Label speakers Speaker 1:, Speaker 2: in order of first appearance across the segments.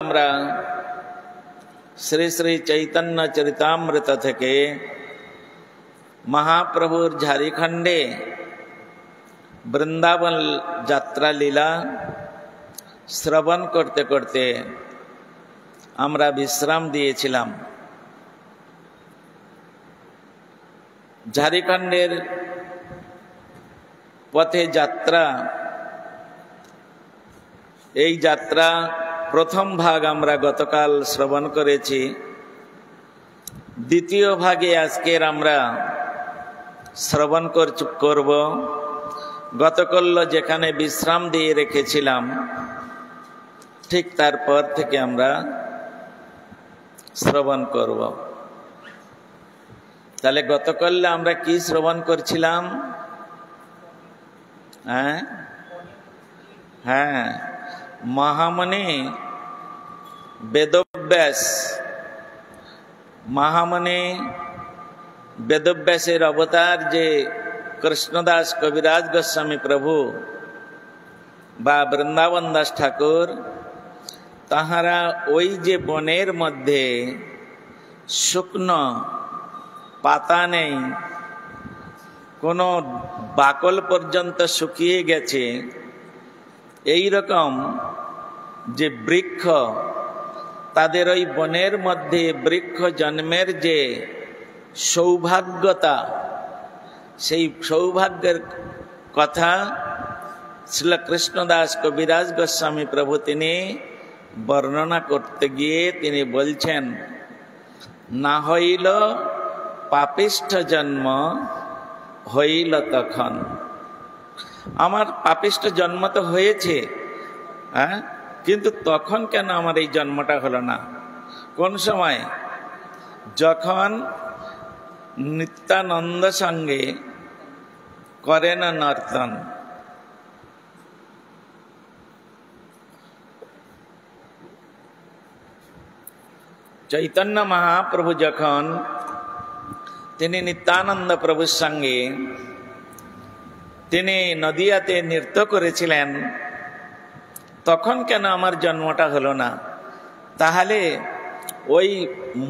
Speaker 1: আমরা শ্রী শ্রী চৈতন্য চরিতামৃত থেকে মহাপ্রভুর ঝাড়খণ্ডে বৃন্দাবন যাত্রা লীলা শ্রবণ করতে করতে আমরা বিশ্রাম দিয়েছিলাম। ঝাড়খণ্ডের পথে যাত্রা, এই যাত্রা প্রথম ভাগ আমরা গতকাল শ্রবণ করেছি। দ্বিতীয় ভাগে আজকের আমরা শ্রবণ করব। গতকাল যেখানে বিশ্রাম দিয়ে রেখেছিলাম ঠিক তারপর থেকে আমরা শ্রবণ করব। তাহলে গতকাল আমরা কি শ্রবণ করছিলাম? হ্যাঁ, মহামুনি বেদব্যাস, মহামুনি বেদব্যাসের অবতার যে কৃষ্ণদাস কবিরাজ গোস্বামী প্রভু বা বৃন্দাবন দাস ঠাকুর, তাহারা ওই যে বনের মধ্যে শুকনো পাতা নেই, কোনো বাকল পর্যন্ত শুকিয়ে গেছে, এই রকম যে বৃক্ষ, তাদের ওই বনের মধ্যে বৃক্ষ জন্মের যে সৌভাগ্যতা, সেই সৌভাগ্যের কথা শ্রী কৃষ্ণদাস কবিরাজ গোস্বামী প্রভু তিনি বর্ণনা করতে গিয়ে তিনি বলছেন, না হইল পাপিষ্ঠ জন্ম, হইল তখন। আমার পাপিষ্ঠ জন্ম তো হয়েছে, কিন্তু তখন কেন আমার এই জন্মটা হলো না? কোন সময়? যখন নিত্যানন্দ সঙ্গে করেন নর্তন। চৈতন্য মহাপ্রভু যখন তিনি নিত্যানন্দ প্রভুর সঙ্গে তিনি নদিয়াতে নৃত্য করেছিলেন, তখন কেন আমার জন্মটা হলো না? তাহলে ওই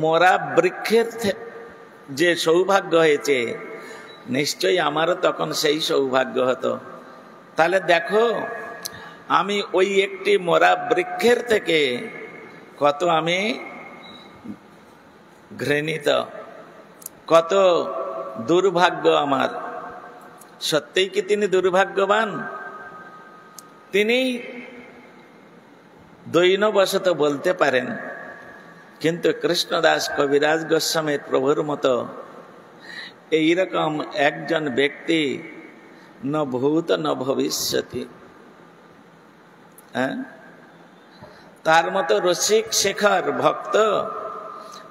Speaker 1: মোরা বৃক্ষের যে সৌভাগ্য হয়েছে, নিশ্চয়ই আমারও তখন সেই সৌভাগ্য হতো। তাহলে দেখো, আমি ওই একটি মোরা বৃক্ষের থেকে কত আমি ঘৃণিত, কত দুর্ভাগ্য আমার। সত্যিই কি তিনি দুর্ভাগ্যবান? তিনি দৈনবশত বলতে পারেন, কিন্তু কৃষ্ণদাস কবিরাজ গোস্বামী প্রভুর মতো এইরকম একজন ব্যক্তি ন ভূত ন ভবিষ্যতি, তার মতো রসিক শেখর ভক্ত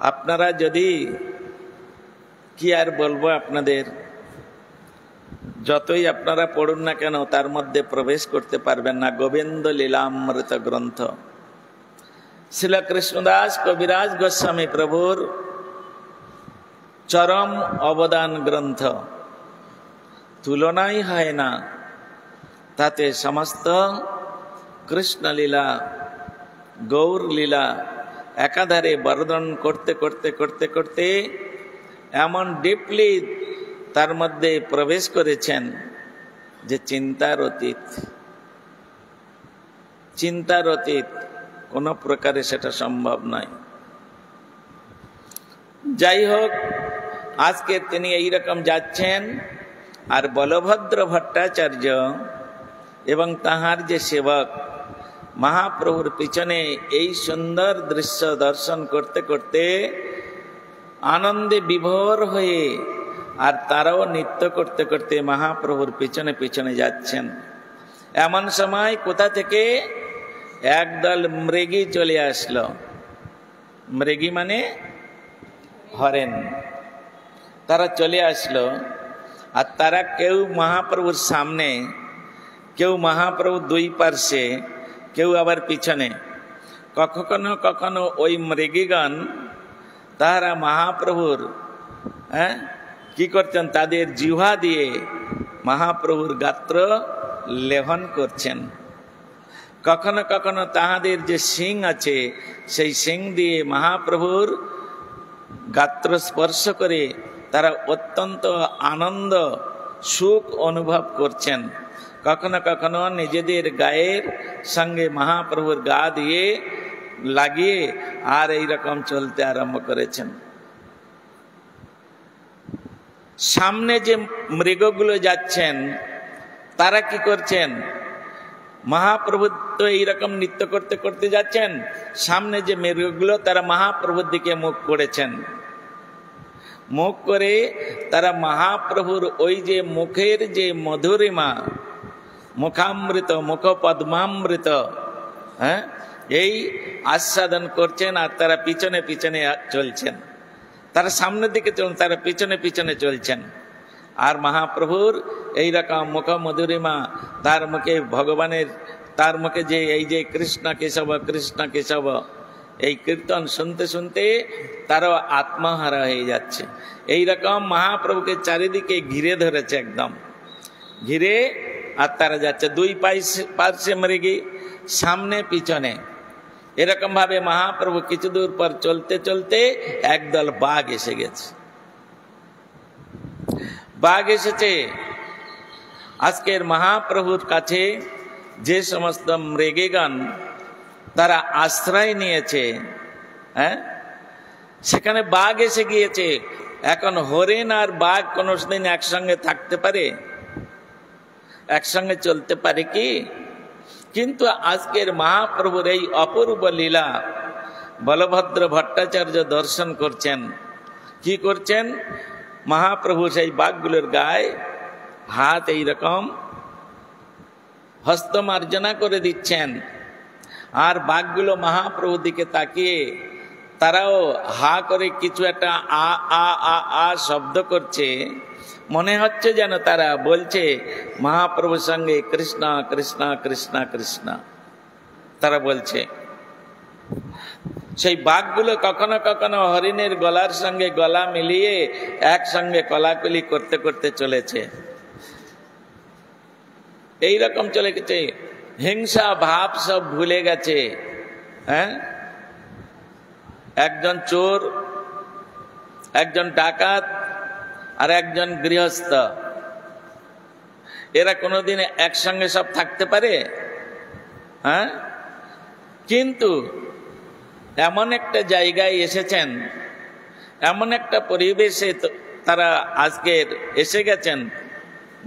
Speaker 1: আপনারা যদি, কি আর বলবো আপনাদের, যতই আপনারা পড়ুন না কেন তার মধ্যে প্রবেশ করতে পারবেন না। গোবিন্দ লীলামৃত গ্রন্থ, শ্রী কৃষ্ণদাস কবিরাজ গোস্বামী প্রভুর চরম অবদান গ্রন্থ, তুলনাই হয় না। তাতে সমস্ত কৃষ্ণ লীলা, গৌর লীলা একাধারে বর্ণন করতে করতে করতে করতে এমন ডিপলি তার মধ্যে প্রবেশ করেছেন যে চিন্তার অতীত, চিন্তার অতীত, কোনো প্রকারে সেটা সম্ভব নয়। যাই হোক, আজকে তিনি এইরকম যাচ্ছেন, আর বলভদ্র ভট্টাচার্য এবং তাহার যে সেবক মহাপ্রভুর পিছনে এই সুন্দর দৃশ্য দর্শন করতে করতে আনন্দে বিভোর হয়ে, আর তারাও নৃত্য করতে করতে মহাপ্রভুর পিছনে পিছনে যাচ্ছেন। এমন সময় কোথা থেকে একদল মৃগী চলে আসলো। মৃগী মানে হরেন। তারা চলে আসলো, আর তারা কেউ মহাপ্রভুর সামনে, কেউ মহাপ্রভু দুই পার্শ্বে, কেউ আবার পিছনে। কখনো কখনো ওই মৃগীগণ তারা মহাপ্রভুর কি করছেন, তাদের জিহ্বা দিয়ে মহাপ্রভুর গাত্র লেহন করছেন। কখনো কখনো তাহাদের যে শিং আছে সেই শিং দিয়ে মহাপ্রভুর গাত্র স্পর্শ করে তারা অত্যন্ত আনন্দ সুখ অনুভব করছেন। কখনো কখনো নিজেদের গায়ের সঙ্গে মহাপ্রভুর গা দিয়ে লাগিয়ে আর এইরকম চলতে আরম্ভ করেছেন। সামনে যে মৃগগুলো যাচ্ছেন তারা কি করছেন? মহাপ্রভু তো এইরকম নৃত্য করতে করতে যাচ্ছেন, সামনে যে মৃগগুলো তারা মহাপ্রভুর দিকে মুখ করেছেন। মুখ করে তারা মহাপ্রভুর ওই যে মুখের যে মধুরিমা, মুখামৃত, মুখ পদ্মামৃত, হ্যাঁ, এই আস্বাদন করছেন। আর তারা পিছনে পিছনে চলছেন। তারা সামনের দিকে চলছেন, তারা পিছনে পিছনে চলছেন। আর মহাপ্রভুর এইরকম মুখ মধুরিমা, তার মুখে ভগবানের, তার মুখে যে এই যে কৃষ্ণ কেশব কৃষ্ণ কেশব এই কীর্তন শুনতে শুনতে তারাও আত্মহারা হয়ে যাচ্ছে। এইরকম মহাপ্রভুকে চারিদিকে ঘিরে ধরেছে, একদম ঘিরে, আর তারা যাচ্ছে দুই পার্শ্বে মৃগী, সামনে পিছনে। এরকম ভাবে মহাপ্রভু কিছু দূর পর চলতে চলতে একদল বাঘ এসে গেছে। বাঘ এসেছে। আজকের মহাপ্রভুর কাছে যে সমস্ত মৃগীগণ তারা আশ্রয় নিয়েছে, হ্যাঁ, সেখানে বাঘ এসে গিয়েছে। এখন হরিণ আর বাঘ কোনোদিন একসঙ্গে থাকতে পারে? একসঙ্গে চলতে পারে কি? কিন্তু আজকের মহাপ্রভুর এই অপূর্ব লীলা বলভদ্র ভট্টাচার্য দর্শন করছেন। কি করছেন? মহাপ্রভু সেই বাঘগুলোর গায়ে হাত এইরকম হস্তমার্জনা করে দিচ্ছেন। আর বাঘগুলো মহাপ্রভুর দিকে তাকিয়ে তারাও হা করে কিছু একটা আ আ আ আ শব্দ করছে। মনে হচ্ছে যেন তারা বলছে মহাপ্রভুর সঙ্গে কৃষ্ণ কৃষ্ণ কৃষ্ণ কৃষ্ণ তারা বলছে। সেই বাঘগুলো কখনো কখনো হরিণের গলার সঙ্গে গলা মিলিয়ে একসঙ্গে কলাকলি করতে করতে চলেছে। এইরকম চলে গেছে, হিংসা ভাব সব ভুলে গেছে। হ্যাঁ, একজন চোর, একজন ডাকাত আর একজন গৃহস্থ, এরা কোনোদিন একসঙ্গে সব থাকতে পারে? হ্যাঁ, কিন্তু এমন একটা জায়গায় এসেছেন, এমন একটা পরিবেশে তারা আজকের এসে গেছেন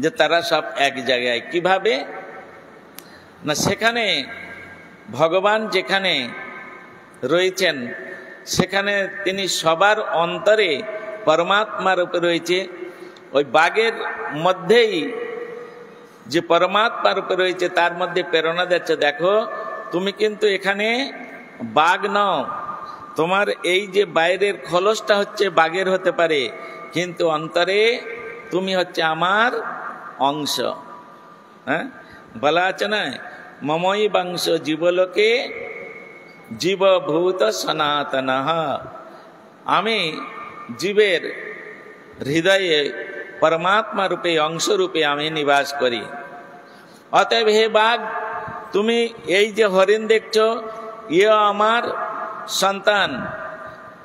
Speaker 1: যে তারা সব এক জায়গায়। কিভাবে না, সেখানে ভগবান যেখানে রয়েছেন সেখানে তিনি সবার অন্তরে পরমাত্মা রূপে রয়েছে। ওই বাঘের মধ্যেই যে পরমাত্মা রূপে রয়েছে তার মধ্যে প্রেরণা দিচ্ছে, দেখো তুমি কিন্তু এখানে বাঘ নও, তোমার এই যে বাইরের খোলসটা হচ্ছে বাঘের হতে পারে, কিন্তু অন্তরে তুমি হচ্ছে আমার অংশ। হ্যাঁ, বলা আছে না, মমই বাংশ জীবলোকে জীবভূত সনাতন, আমি জীবের হৃদয়ে পরমাত্মা রূপে অংশ রূপে আমি নিবাস করি। অতএব হে বাঘ, তুমি এই যে হরিণ দেখছো, ইও আমার সন্তান,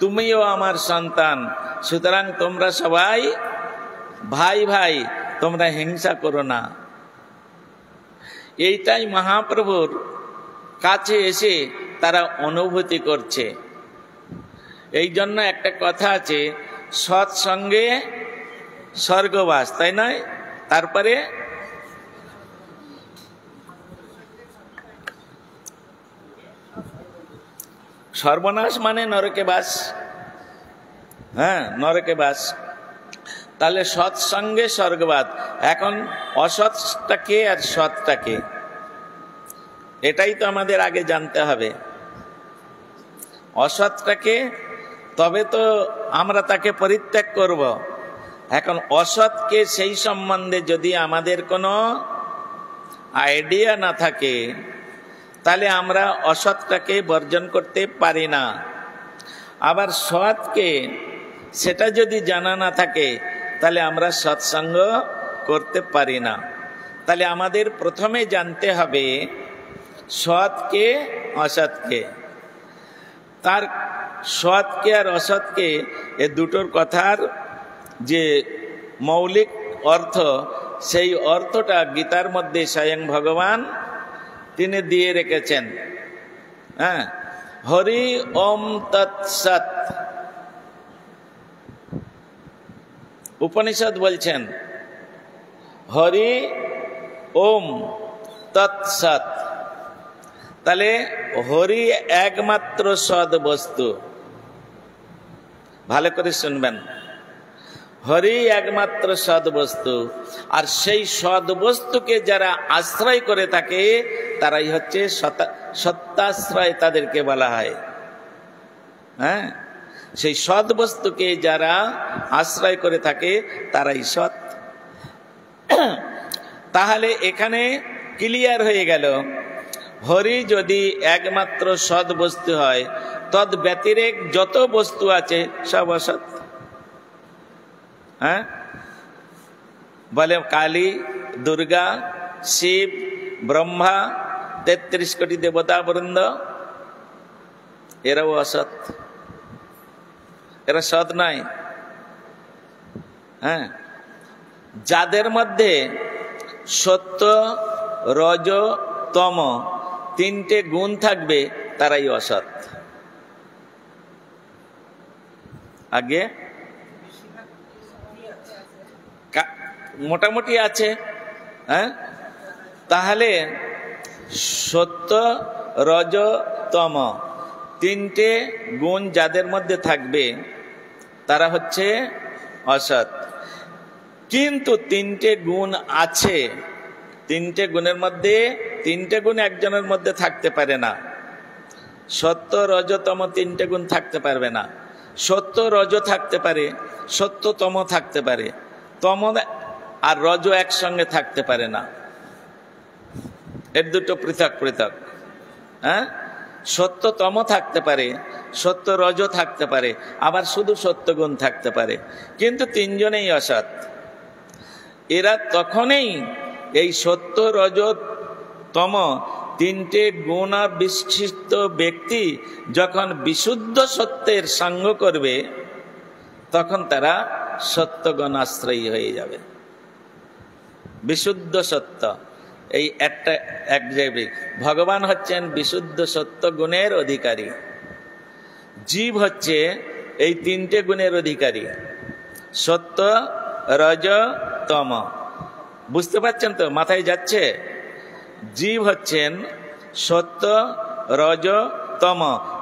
Speaker 1: তুমিও আমার সন্তান। সুতরাং তোমরা সবাই ভাই ভাই, তোমরা হিংসা করো না। এইটাই মহাপ্রভুর কাছে এসে তারা অনুভূতি করছে। এই জন্য একটা কথা আছে, সৎসঙ্গে স্বর্গবাস, তাই নয়? তারপরে সর্বনাশ মানে নরকে বাস। হ্যাঁ, নরকে বাস। তাহলে সৎসঙ্গে স্বর্গবাস। এখন অসৎটা কে আর সৎটা কে, এটাই তো আমাদের আগে জানতে হবে। অসৎটাকে, তবে তো আমরা তাকে পরিত্যাগ করব। এখন অসৎকে সেই সম্বন্ধে যদি আমাদের কোনো আইডিয়া না থাকে, তাহলে আমরা অসৎটাকে বর্জন করতে পারি না। আবার সৎকে সেটা যদি জানা না থাকে, তাহলে আমরা সৎসঙ্গ করতে পারি না। তাহলে আমাদের প্রথমে জানতে হবে সৎকে অসৎকে। তার সৎকে আর অসৎকে এ দুটোর কথার যে মৌলিক অর্থ, সেই অর্থটা গীতার মধ্যে স্বয়ং ভগবান তিনি দিয়ে রেখেছেন। হ্যাঁ, হরি ওম তৎসৎ। উপনিষদ বলছেন হরি ওম তৎসৎ। তাহলে হরি একমাত্র সৎ বস্তু। ভালো করে শুনবেন, হরি একমাত্র সৎ বস্তু। আর সেই সৎ বস্তুকে যারা আশ্রয় করে থাকে তারাই হচ্ছে সত্যাশ্রয়, তাদেরকে বলা হয়। হ্যাঁ, সেই সৎ বস্তুকে যারা আশ্রয় করে থাকে তারাই সৎ। তাহলে এখানে ক্লিয়ার হয়ে গেল, হরি যদি একমাত্র সৎ বস্তু হয়, তদ ব্যতিরেক যত বস্তু আছে সব অসৎ। হ্যাঁ, বলে কালী, দুর্গা, শিব, ব্রহ্মা, 33 কোটি দেবতা বৃন্দ, এরাও অসৎ, এরা সৎ নয়। হ্যাঁ, যাদের মধ্যে সত্য, রজ, তম তিনটে গুণ থাকবে তারাই অসৎ। আগে মোটামুটি আছে। হ্যাঁ, তাহলে সত্য, রজ, তম তিনটে গুণ যাদের মধ্যে থাকবে তারা হচ্ছে অসৎ। কিন্তু তিনটে গুণ আছে, তিনটে গুণের মধ্যে তিনটে গুণ একজনের মধ্যে থাকতে পারে না। সত্য, রজ, তম তিনটে গুণ থাকতে পারবে না। সত্য, রজ থাকতে পারে, সত্য, তম থাকতে পারে, তম আর রজ একসঙ্গে থাকতে পারে না। এর দুটো পৃথক পৃথক। হ্যাঁ, সত্য তম থাকতে পারে, সত্য রজ থাকতে পারে, আবার শুধু সত্য গুণ থাকতে পারে, কিন্তু তিনজনেই অসৎ। এরা তখনই এই সত্য, রজ, তম তিনটে গুণ বিশিষ্ট ব্যক্তি যখন বিশুদ্ধ সত্যের সঙ্গ করবে তখন তারা সত্যগুণ আশ্রয়ী হয়ে যাবে। বিশুদ্ধ সত্য, এই একটা এক জায়গায় ভগবান হচ্ছেন বিশুদ্ধ সত্য গুণের অধিকারী, জীব হচ্ছে এই তিনটে গুণের অধিকারী, সত্য, রজ, তম। বুঝতে পারছেন তো? মাথায় যাচ্ছে? জীব হচ্ছেন সত্য, রজ, তম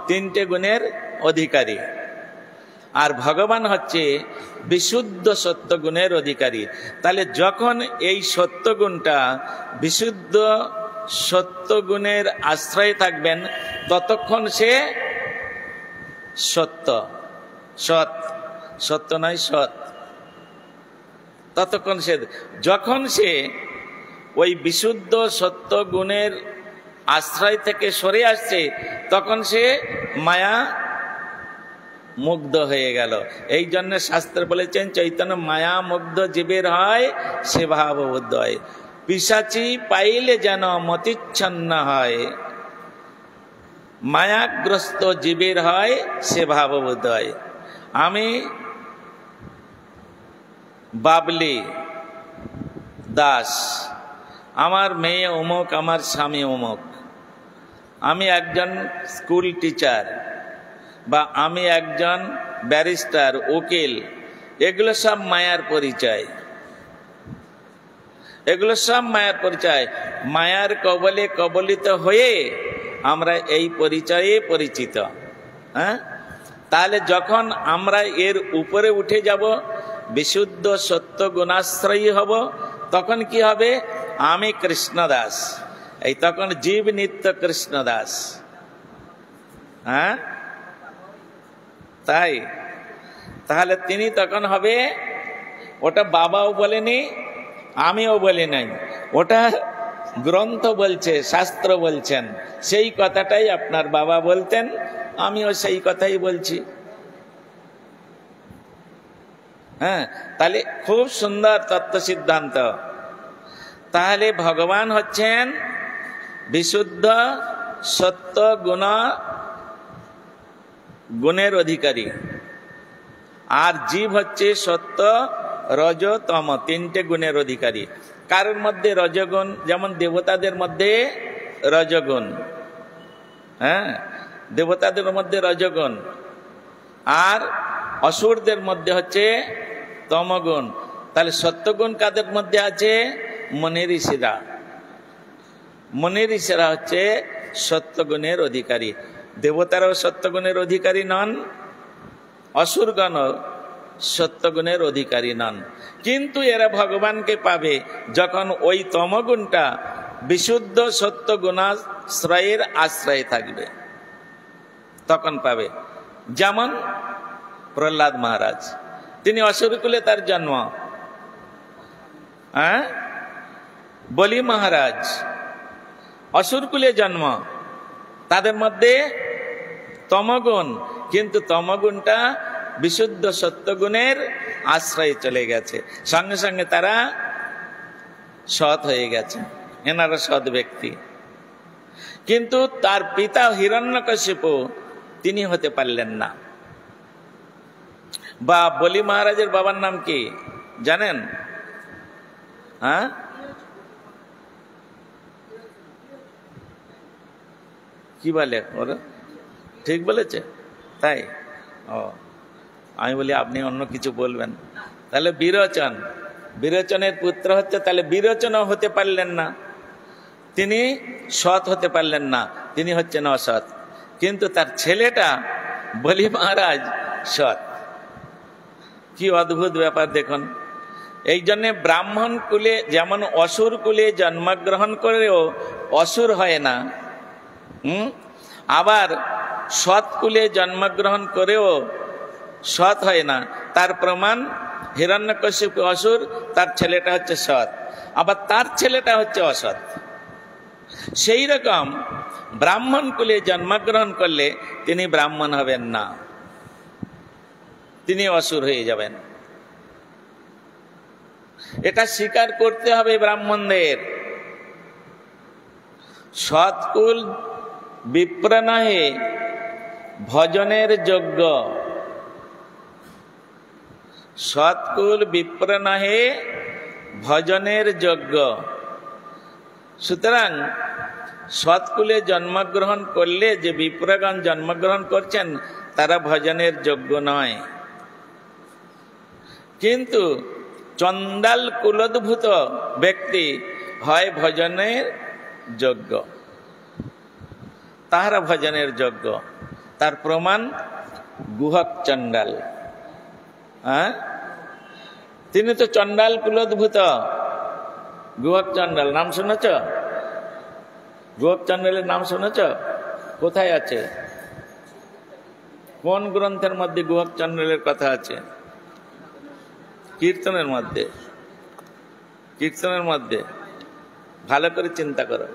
Speaker 1: তিনটে গুণের অধিকারী, আর ভগবান হচ্ছে বিশুদ্ধ সত্য গুণের অধিকারী। তাহলে যখন এই সত্য গুণটা বিশুদ্ধ সত্য গুণের আশ্রয়ে থাকবেন ততক্ষণ সে সত্য, সৎ, সত্য নয় সৎ, ততক্ষণ সে। যখন সে ওই বিশুদ্ধ সত্য গুণের আশ্রয় থেকে সরে আসছে তখন সে মায়া মুগ্ধ হয়ে গেল। এই জন্য শাস্ত্র বলেছেন চৈতন্য মায়া মুগ্ধ জীবের হয় সে ভাববুদ্ধ হয়। পিশাচি পাইলে যেন মতিচ্ছন্ন হয়, মায়াগ্রস্ত জীবের হয় সে ভাববুদ্ধ হয়। আমি বাবলি দাস, আমার মেয়ে অমুক, আমার স্বামী অমুক, আমি একজন স্কুল টিচার বা আমি একজন ব্যারিস্টার, উকিল, এগুলো সব মায়ার পরিচয়, এগুলো সব মায়ার পরিচয়। মায়ার কবলে কবলিত হয়ে আমরা এই পরিচয়ে পরিচিত। হ্যাঁ, তাহলে যখন আমরা এর উপরে উঠে যাব, বিশুদ্ধ সত্য গুণাশ্রয়ী হব, তখন কি হবে? আমি কৃষ্ণদাস, এই তখন জীব নিত্য কৃষ্ণদাস। হ্যাঁ, তাই তাহলে তিনি তখন হবে, ওটা বাবাও বলেনি, আমিও বলি নাই, ওটা গ্রন্থ বলছে, শাস্ত্র বলছেন, সেই কথাটাই আপনার বাবা বলতেন, আমিও সেই কথাই বলছি। হ্যাঁ, তাহলে খুব সুন্দর তত্ত্ব সিদ্ধান্ত। তাহলে ভগবান হচ্ছেন বিশুদ্ধ সত্য গুণের অধিকারী, আর জীব হচ্ছে সত্য রজ তম তিনটে গুণের অধিকারী। কারোর মধ্যে রজগুণ, যেমন দেবতাদের মধ্যে রজগুণ, হ্যাঁ, দেবতাদের মধ্যে রজগুণ, আর অসুরদের মধ্যে হচ্ছে তমগুণ। তাহলে সত্যগুণ কাদের মধ্যে আছে? মুনি ঋষিরা। মুনি ঋষিরা হচ্ছে সত্যগুণের অধিকারী। দেবতারাও সত্যগুণের অধিকারী নন, অসুরগণও সত্যগুণের অধিকারী নন, কিন্তু এরা ভগবানকে পাবে যখন ওই তমগুণটা বিশুদ্ধ সত্য গুণাশ্রয়ের আশ্রয়ে থাকবে, তখন পাবে। যেমন প্রহ্লাদ মহারাজ, তিনি অসুরকুলে তার জন্ম, বলি মহারাজ অসুরকুলে জন্ম, তাদের মধ্যে তমগুণ, কিন্তু তমগুণটা বিশুদ্ধ সত্যগুণের আশ্রয়ে চলে গেছে, সঙ্গে সঙ্গে তারা সৎ হয়ে গেছে, এনারা সৎ ব্যক্তি। কিন্তু তার পিতা হিরণ্যকশিপু তিনি হতে পারলেন না। বা বলি মহারাজের বাবার নাম কি জানেন? হ্যাঁ, কি বলে ওরা? ঠিক বলেছে তাই? ও, আমি বলি আপনি অন্য কিছু বলবেন। তাহলে বিরোচন, বিরোচনের পুত্র হচ্ছে, তাহলে বিরোচনও হতে পারলেন না, তিনি সৎ হতে পারলেন না, তিনি হচ্ছেন অসৎ। কিন্তু তার ছেলেটা বলি মহারাজ সৎ। কি অদ্ভুত ব্যাপার দেখুন। এই জন্যে ব্রাহ্মণ কুলে যেমন অসুর কুলে জন্মগ্রহণ করেও অসুর হয় না, আবার সৎ কুলে জন্মগ্রহণ করেও সৎ হয় না। তার প্রমাণ হিরণ্যকশিপু অসুর, তার ছেলেটা হচ্ছে সৎ, আবার তার ছেলেটা হচ্ছে অসৎ। সেই রকম ব্রাহ্মণ কুলে জন্মগ্রহণ করলে তিনি ব্রাহ্মণ হবেন না, তিনি অসুর হয়ে যাবেন। এটা স্বীকার করতে হবে ব্রাহ্মণদের। সৎকুল বিপ্র নহে ভজনের যোগ্য, সৎকুল বিপ্র নহে ভজনের যোগ্য। সুতরাং সৎকুলে জন্মগ্রহণ করলে যে বিপ্রগণ জন্মগ্রহণ করছেন তারা ভজনের যোগ্য নয়। কিন্তু চন্দাল কুলোদ্ভূত ব্যক্তি হয় ভজনের যোগ্য, তাহারা ভজনের যোগ্য। তার প্রমাণ গুহক চন্ডাল। তিনি তো চন্ডাল কুলোদ্ভূত। গুহক চন্ডাল নাম শুনেছ? গুহক চন্ডালের নাম শুনেছ? কোথায় আছে? কোন গ্রন্থের মধ্যে গুহক চন্ডালের কথা আছে? কীর্তনের মধ্যে। কীর্তনের মধ্যে ভালো করে চিন্তা করো।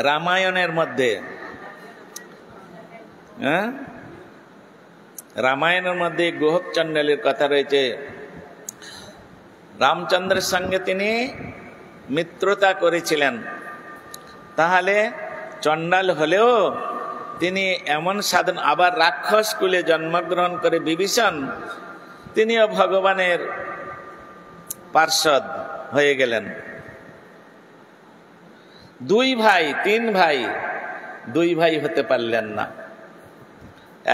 Speaker 1: রামায়ণের মধ্যে, রামায়ণের মধ্যে গুহক চন্ডালের কথা রয়েছে। রামচন্দ্রের সঙ্গে তিনি মিত্রতা করেছিলেন, তাহলে চন্ডাল হলেও তিনি এমন সাধন। আবার রাক্ষস কুলে জন্মগ্রহণ করে বিভীষণ, তিনিও ভগবানের পার্ষদ হয়ে গেলেন। দুই ভাই, তিন ভাই, দুই ভাই হতে পারলেন না।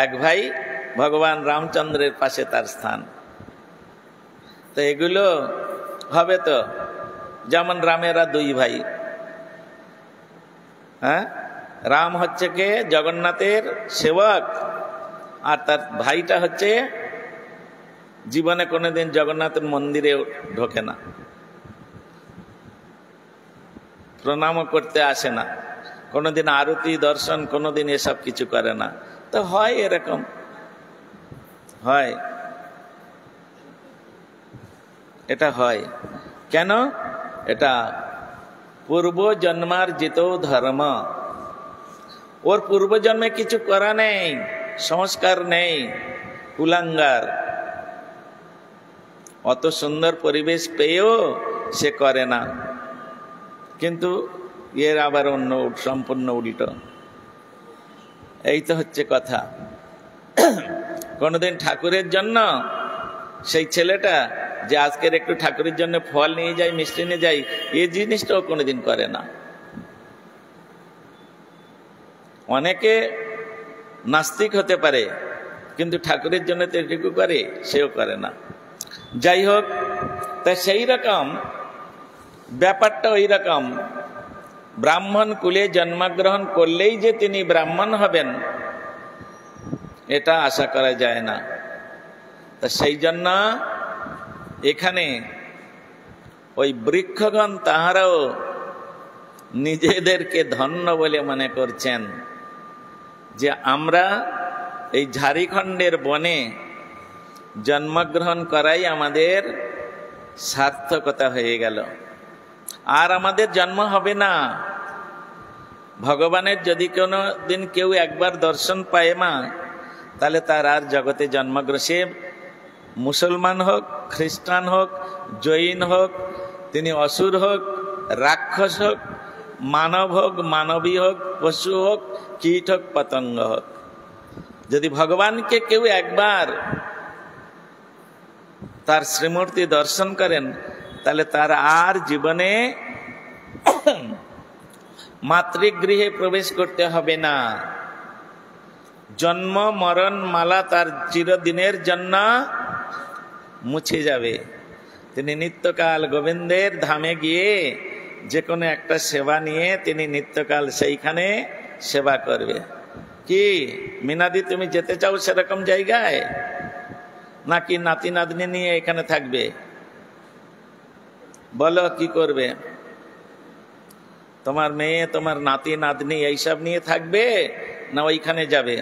Speaker 1: এক ভাই ভগবান রামচন্দ্রের পাশে তার স্থান। তো এগুলো হবে তো, যেমন রামেরা দুই ভাই। রাম হচ্ছে কে? জগন্নাথের সেবক, আর তার ভাইটা হচ্ছে জীবনে কোনোদিন জগন্নাথের মন্দিরে ঢোকে না, প্রণামও করতে আসে না, কোনোদিন আরতি দর্শন কোনোদিন এসব কিছু করে না। তো হয় এরকম, হয়, এটা হয়। কেন? এটা পূর্ব জন্মার্জিত ধর্ম। ওর পূর্ব জন্মে কিছু করা নেই, সংস্কার নেই, কুলাঙ্গার। অত সুন্দর পরিবেশ পেয়েও সে করে না। কিন্তু এর আবার অন্য সম্পূর্ণ উল্টো। এই তো হচ্ছে কথা। কোনোদিন ঠাকুরের জন্য সেই ছেলেটা যে আজকের একটু ঠাকুরের জন্য ফল নিয়ে যাই, মিষ্টি নিয়ে যাই, এই জিনিসটাও কোনোদিন করে না। অনেকে নাস্তিক হতে পারে, কিন্তু ঠাকুরের জন্য তো এটুকু করে, সেও করে না। যাই হোক, তা সেই রকম ব্যাপারটা ওই রকম। ব্রাহ্মণ কুলে জন্মগ্রহণ করলেই যে তিনি ব্রাহ্মণ হবেন, এটা আশা করা যায় না। তা সেই জন্য এখানে ওই বৃক্ষগণ তাহারাও নিজেদেরকে ধন্য বলে মনে করছেন যে আমরা এই ঝাড়খণ্ডের বনে জন্মগ্রহণ করাই আমাদের সার্থকতা হয়ে গেল। আর আমাদের জন্ম হবে না। ভগবানের যদি কোনো দিন কেউ একবার দর্শন পায় মা, তাহলে তার আর জগতে জন্মগ্রহণ, সে মুসলমান হোক, খ্রিস্টান হোক, জৈন হোক, তিনি অসুর হোক, রাক্ষস হোক, মানব হোক, মানবী হোক, পশু হোক, কীট হোক, পতঙ্গ হোক, যদি ভগবানকে কেউ একবার তার শ্রীমূর্তি দর্শন করেন, তাহলে তার আর জীবনে মাতৃগৃহে প্রবেশ করতে হবে না। জন্ম মরণ মালা তার চিরদিনের জন্য মুছে যাবে। তিনি নিত্যকাল গোবিন্দের ধামে গিয়ে যে কোনো একটা সেবা নিয়ে তিনি নিত্যকাল সেইখানে সেবা করবে। কি মিনাদি, তুমি যেতে চাও সেরকম জায়গায়, নাকি নাতি নাতনি নিয়ে এখানে থাকবে? বলো কি করবে? তোমার মেয়ে, তোমার নাতি নাতনি এইসব নিয়ে থাকবে, না ওইখানে যাবে?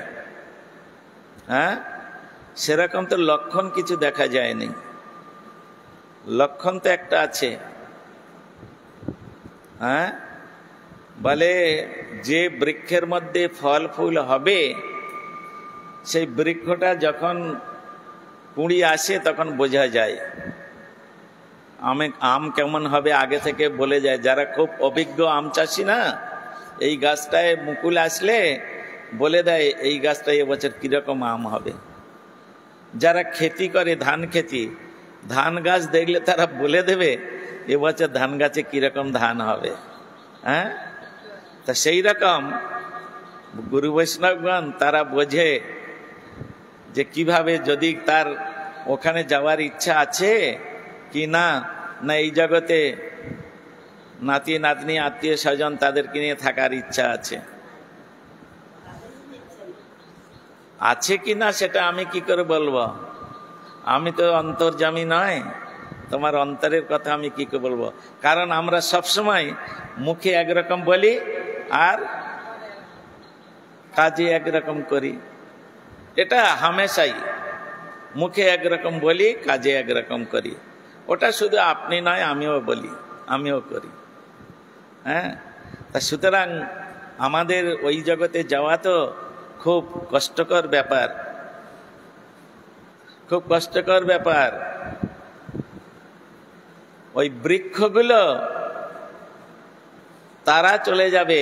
Speaker 1: হ্যাঁ, সেরকম তো লক্ষণ কিছু দেখা যায়নি। লক্ষণ তো একটা আছে। হ্যাঁ, বলে যে বৃক্ষের মধ্যে ফল ফুল হবে, সেই বৃক্ষটা যখন কুঁড়ি আসে তখন বোঝা যায়। আম কেমন হবে আগে থেকে বলে যায়। যারা খুব অভিজ্ঞ আম চাষি না, এই গাছটায় মুকুল আসলে বলে দেয় এই গাছটায় এবছর কিরকম আম হবে। যারা খেতি করে, ধান খেতি, ধান গাছ দেখলে তারা বলে দেবে এবছর ধান গাছে কিরকম ধান হবে। হ্যাঁ, তা সেই রকম গুরু বৈষ্ণবগণ তারা বোঝে যে কিভাবে, যদি তার ওখানে যাওয়ার ইচ্ছা আছে কি না, না এই জগতে নাতি নাতনি আত্মীয় স্বজন তাদেরকে নিয়ে থাকার ইচ্ছা আছে আছে কি না, সেটা আমি কি করে বলবো? আমি তো অন্তর্যামী নয়, তোমার অন্তরের কথা আমি কি করে বলবো? কারণ আমরা সবসময় মুখে একরকম বলি আর কাজে একরকম করি। এটা হামেশাই মুখে একরকম বলি, কাজে একরকম করি। ওটা শুধু আপনি নয়, আমিও বলি, আমিও করি। হ্যাঁ, তা সুতরাং আমাদের ওই জগতে যাওয়া তো খুব কষ্টকর ব্যাপার, খুব কষ্টকর ব্যাপার। ওই বৃক্ষগুলো তারা চলে যাবে,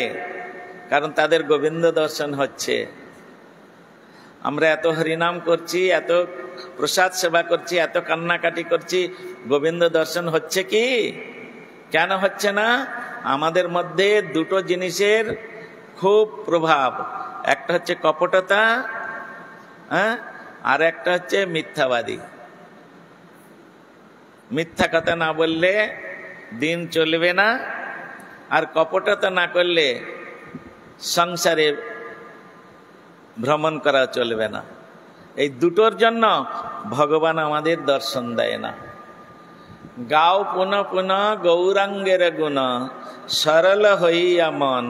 Speaker 1: কারণ তাদের গোবিন্দ দর্শন হচ্ছে। আমরা এত হরিনাম করছি, এত প্রসাদ সেবা করছি, এত কান্নাকাটি করছি, গোবিন্দ দর্শন হচ্ছে কি? কেন হচ্ছে না? আমাদের মধ্যে দুটো জিনিসের খুব প্রভাব। একটা হচ্ছে কপটতা, হ্যাঁ, আর একটা হচ্ছে মিথ্যাবাদী। মিথ্যা কথা না বললে দিন চলবে না, আর কপটতা না করলে সংসারে ভ্রমণ করা চলবে না। এই দুটোর জন্য ভগবান আমাদের দর্শন দেয় না। গাও পুনঃ পুনঃ গৌরাঙ্গের গুণ, সরল হইয়া মন,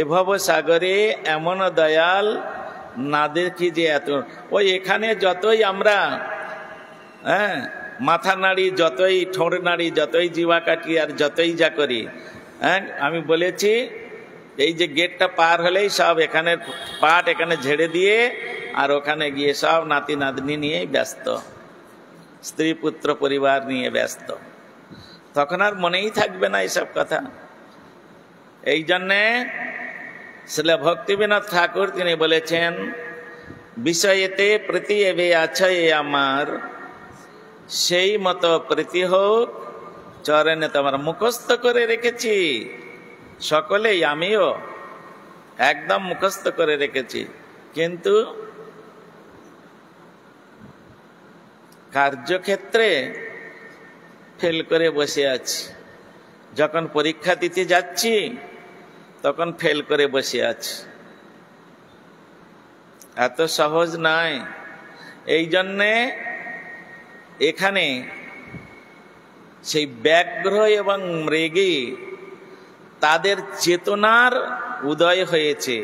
Speaker 1: এভব সাগরে এমন দয়াল না দেখি যে এত। ওই এখানে যতই আমরা মাথা নাড়ি, যতই ঠোঁট নাড়ি, যতই জিভা কাটি, আর যতই যা করি, আমি বলেছি এই যে গেটটা পার হলেই সব এখানের পাট এখানে ঝেড়ে দিয়ে আর ওখানে গিয়ে সব নাতি নাতনি নিয়ে ব্যস্ত, স্ত্রী পুত্র পরিবার নিয়ে ব্যস্ত। তখন আর মনেই থাকবে না এইসব কথা। এই জন্যে শ্রীল ভক্তিবিনোদ ঠাকুর তিনি বলেছেন, বিষয়েতে প্রীতি এবে আছে আমার, সেই মতো প্রীতি হোক চরণে তোমার। মুখস্থ করে রেখেছি সকলেই, আমিও একদম মুখস্থ করে রেখেছি, কিন্তু কার্যক্ষেত্রে ফেল করে বসে আছি। যখন পরীক্ষা দিতে যাচ্ছি তখন ফেল করে বসে আছি। এত সহজ নয়। এই জন্যে এখানে সেই ব্যাঘ্র এবং মৃগী তাদের চেতনার উদয় হয়েছে,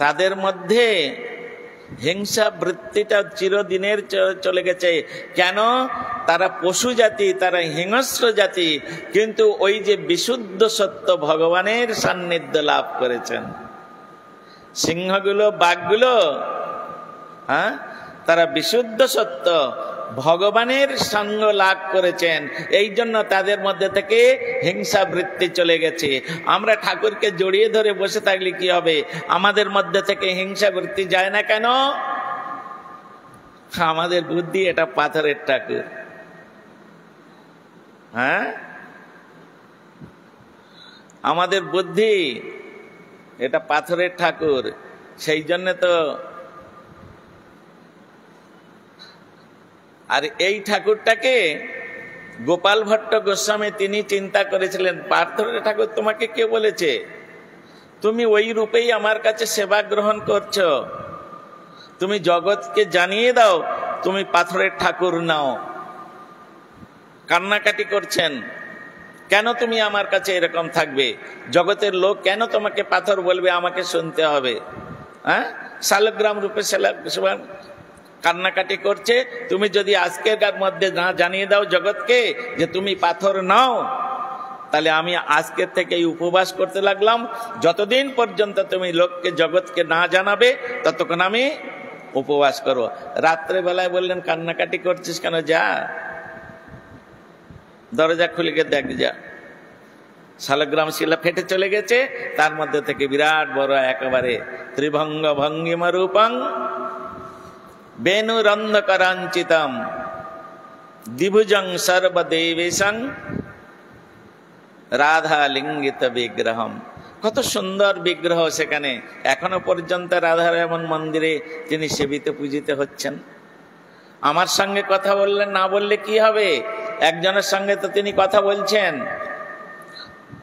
Speaker 1: তাদের মধ্যে হিংসা বৃত্তিটা চিরদিনের চলে গেছে। কেন? তারা পশু জাতি, তারা হিংস্র জাতি, কিন্তু ওই যে বিশুদ্ধ সত্য ভগবানের সান্নিধ্য লাভ করেছেন। সিংহগুলো, বাঘগুলো, হ্যাঁ, তারা বিশুদ্ধ সত্য ভগবানের সঙ্গ লাভ করেছেন, এই জন্য তাদের মধ্যে থেকে হিংসা বৃত্তি চলে গেছে। আমরা ঠাকুরকে জড়িয়ে ধরে বসে থাকলে কি হবে? আমাদের মধ্যে থেকে হিংসা বৃত্তি যায় না কেন? আমাদের বুদ্ধি এটা পাথরের ঠাকুর। হ্যাঁ, আমাদের বুদ্ধি এটা পাথরের ঠাকুর। সেই জন্য তো, আর এই ঠাকুরটাকে গোপাল ভট্ট গোস্বামী তিনি চিন্তা করেছিলেন, পাথরের ঠাকুর তোমাকে কে বলেছে? তুমি ওই রূপেই আমার কাছে সেবা গ্রহণ করছো। তুমি জগৎকে জানিয়ে দাও তুমি পাথরের ঠাকুর নাও। কান্নাকাটি করছেন, কেন তুমি আমার কাছে এরকম থাকবে? জগতের লোক কেন তোমাকে পাথর বলবে? আমাকে শুনতে হবে। হ্যাঁ, শালগ্রাম রূপে কান্নাকাটি করছে। তুমি যদি আজকের মধ্যে না জানিয়ে দাও জগৎকে যে তুমি পাথর নাও, তাহলে আমি আজকের থেকে উপবাস করতে লাগলাম। যতদিন পর্যন্ত তুমি লোককে, জগৎকে না জানাবে ততক্ষণ আমি উপবাস করবো। রাত্রে বেলায় বললেন কান্নাকাটি করছিস কেন? যা দরজা খুলে গিয়ে দেখ, যা শালগ্রাম শিলা ফেটে চলে গেছে, তার মধ্যে থেকে বিরাট বড় একেবারে ত্রিভঙ্গ ভঙ্গিমা রূপং বেণুরন্ধকরাঞ্চিতম দ্বিভুজং সর্বদেবেশং রাধা লিঙ্গিত বিগ্রহম। কত সুন্দর বিগ্রহ সেখানে। এখনো পর্যন্ত রাধারমণ মন্দিরে তিনি সেবিত পূজিত হচ্ছেন। আমার সঙ্গে কথা বললেন, না বললে কি হবে? একজনের সঙ্গে তো তিনি কথা বলছেন।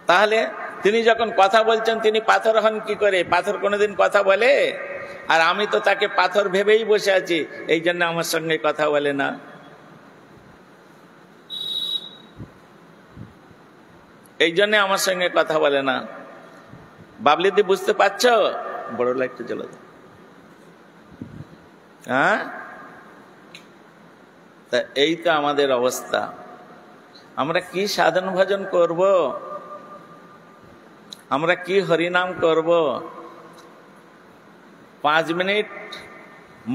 Speaker 1: তাহলে তিনি যখন কথা বলছেন তিনি পাথর হন কি করে? পাথর কোনোদিন কথা বলে? আর আমি তো তাকে পাথর ভেবেই বসে আছি, এই জন্য আমার সঙ্গে কথা বলে না। এই জন্য আমার সঙ্গে কথা বলে না। বাবলিদি বুঝতে পারছ? বড় লাইটটা জ্বলো। হ্যাঁ, তা এই তো আমাদের অবস্থা। আমরা কি সাধন ভজন করব? আমরা কি হরিনাম করব? 5 মিনিট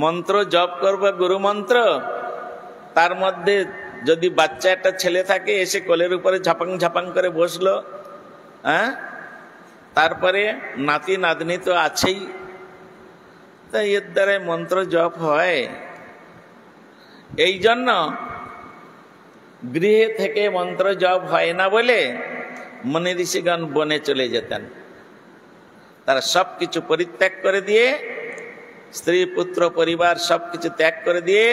Speaker 1: মন্ত্র জপ করব, গুরু মন্ত্র। তার মধ্যে যদি বাচ্চা একটা ছেলে থাকে এসে কোলের উপরে ঝাপাং ঝাপাং করে বসলো, হ্যাঁ, তারপরে নাতি নাতনি তো আছেই, তাই এর দ্বারা মন্ত্র জপ হয়। এই জন্য গৃহে থেকে মন্ত্র জপ হয় না বলে মুনি ঋষিগণ বনে চলে যেতেন। তারা সবকিছু পরিত্যাগ করে দিয়ে, স্ত্রী পুত্র পরিবার সবকিছু ত্যাগ করে দিয়ে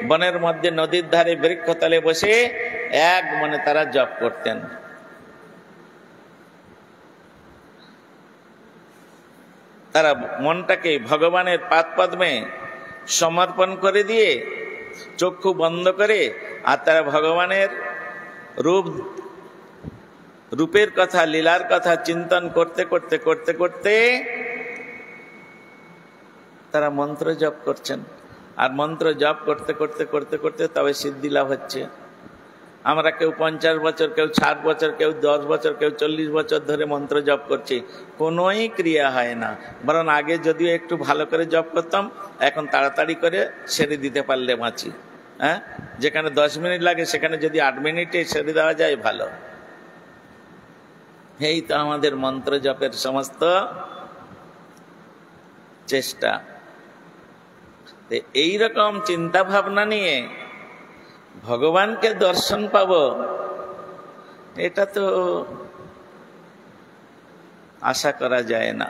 Speaker 1: বনের মধ্যে নদীর ধারে বৃক্ষতলে বসে এক মনে তারা জপ করতেন। তারা মনটাকে ভগবানের পাদ পদ্মে সমর্পণ করে দিয়ে চক্ষু বন্ধ করে, আর তারা ভগবানের রূপের কথা, লীলার কথা চিন্তন করতে করতে করতে করতে তারা মন্ত্র জপ করছেন। আর মন্ত্র জপ করতে করতে করতে করতে তবে সিদ্ধি লাভ হচ্ছে। আমরা কেউ 50 বছর, কেউ 60 বছর, কেউ 10 বছর, কেউ 40 বছর ধরে মন্ত্র জপ করছি, কোনোই ক্রিয়া হয় না। বরং আগে যদিও একটু ভালো করে জপ করতাম, এখন তাড়াতাড়ি করে সেরে দিতে পারলে বাঁচি। হ্যাঁ, যেখানে 10 মিনিট লাগে সেখানে যদি 8 মিনিটে সেরে দেওয়া যায় ভালো। এই তো আমাদের মন্ত্র জপের সমস্ত চেষ্টা। এই রকম চিন্তা ভাবনা নিয়ে ভগবানকে দর্শন পাব, এটা তো আশা করা যায় না,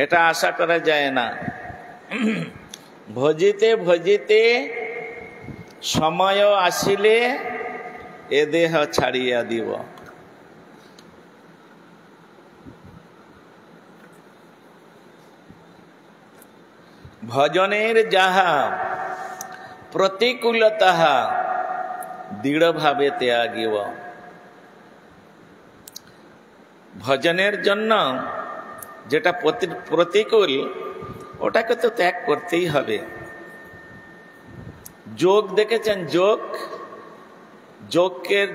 Speaker 1: এটা আশা করা যায় না। ভজিতে ভজিতে সময় আসিলে এ দেহ ছাড়িয়া দিব। ভজনের যাহা প্রতিকূল তাহা দৃঢ় ভাবে ত্যাগিব। ভজনের জন্য যেটা প্রতিকূল ওটাকে তো ত্যাগ করতেই হবে। যোগ দেখেছেন?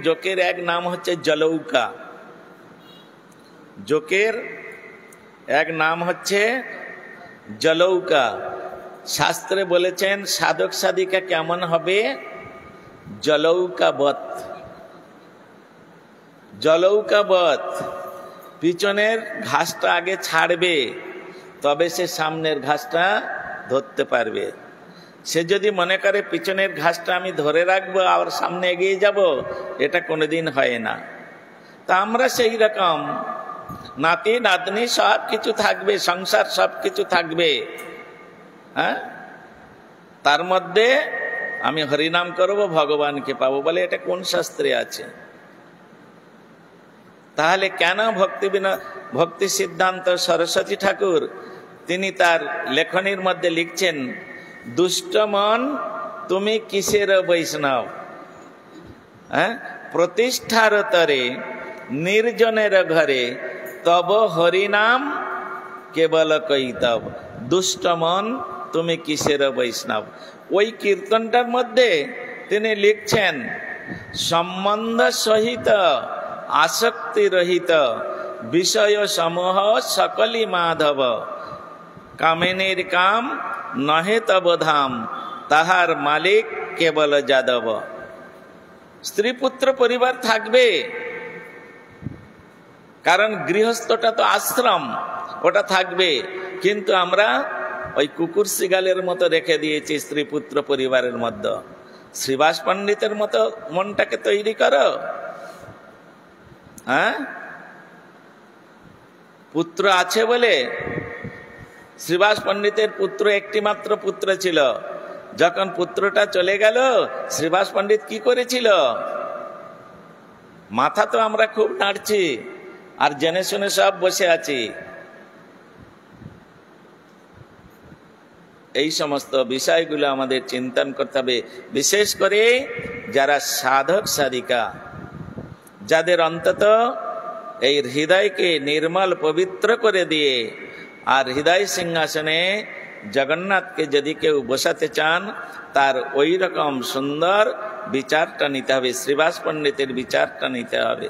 Speaker 1: যোগের এক নাম হচ্ছে জলৌকা। যোগের এক নাম হচ্ছে জলৌকা। শাস্ত্রে বলেছেন সাধক সাধিকা কেমন হবে? জলৌকাবৎ। জলৌকাবৎ, পিছনের ঘাসটা আগে ছাড়বে, তবে সে সামনের ঘাসটা ধরতে পারবে। সে যদি মনে করে পিছনের ঘাসটা আমি ধরে রাখবো আর সামনে এগিয়ে যাব, এটা কোনোদিন হয় না। তা আমরা সেই রকম নাতি নাতনি সব কিছু থাকবে, সংসার সব কিছু থাকবে, হ্যাঁ, তার মধ্যে আমি হরিনাম করব, ভগবানকে পাবো বলে, এটা কোন শাস্ত্রে আছে? তাহলে কেন ভক্তি সিদ্ধান্ত সরস্বতী ঠাকুর তিনি তার লেখনীর মধ্যে লিখছেন, দুষ্ট মন তুমি কিসের বৈষ্ণব, হ্যাঁ, প্রতিষ্ঠার তরে নির্জনের ঘরে তব হরিনাম কেবল কৈতব। দুষ্ট মন তুমি কিসের বৈষ্ণব। ওই কীর্তনটার মধ্যে তিনি লিখছেন, সম্বন্ধ সহিত আসক্তি রহিত বিষয় সমূহ সকলি মাধব, কামিনীর কাম নহে তব ধাম, তাহার মালিক কেবল যাদব। স্ত্রী পুত্র পরিবার থাকবে, কারণ গৃহস্থটা তো আশ্রম, ওটা থাকবে, কিন্তু আমরা ওই কুকুর শিগালের মতো রেখে দিয়েছি স্ত্রী পুত্র পরিবারের মধ্যে। শ্রীবাস পণ্ডিতের মতো মনটাকে তৈরি করো, হ্যাঁ। পুত্র আছে বলে, শ্রীবাস পণ্ডিতের পুত্র একটি মাত্র পুত্র ছিল, যখন পুত্রটা চলে গেল শ্রীবাস পণ্ডিত কি করেছিল? মাথা তো আমরা খুব নাড়ছি আর জেনে শুনে সব বসে আছি। এই সমস্ত বিষয়গুলো আমাদের চিন্তন করতে হবে, বিশেষ করে যারা সাধক সাধিকা, যাদের অন্তত এই হৃদয়কে নির্মল পবিত্র করে দিয়ে আর হৃদয় সিংহাসনে জগন্নাথকে যদি কেউ বসাতে চান, তার ওই রকম সুন্দর বিচারটা নিতে হবে, শ্রীবাস পণ্ডিতের বিচারটা নিতে হবে।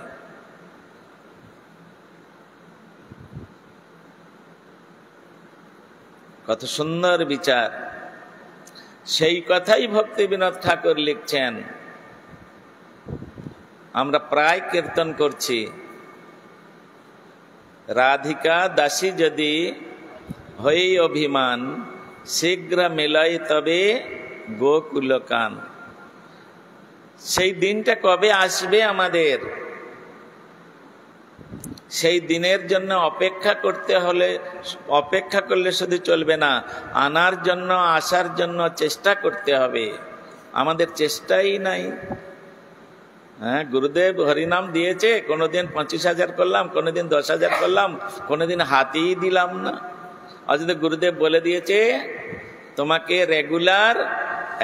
Speaker 1: কত সুন্দর বিচার, সেই কথাই ভক্তি বিনোদ ঠাকুর লিখছেন। আমরা প্রায় কীর্তন করছি, রাধিকা দাসী যদি হই অভিমান, শীঘ্র মিলাই তবে গোকুলকান। সেই দিনটা কবে আসবে আমাদের? সেই দিনের জন্য অপেক্ষা করতে হলে, অপেক্ষা করলে শুধু চলবে না, আনার জন্য আসার জন্য চেষ্টা করতে হবে। আমাদের চেষ্টাই নাই। হ্যাঁ, গুরুদেব হরিনাম দিয়েছে, কোনোদিন 25,000 করলাম, কোনোদিন 10,000 করলাম, কোনোদিন হাতেই দিলাম না। আজ গুরুদেব বলে দিয়েছে তোমাকে রেগুলার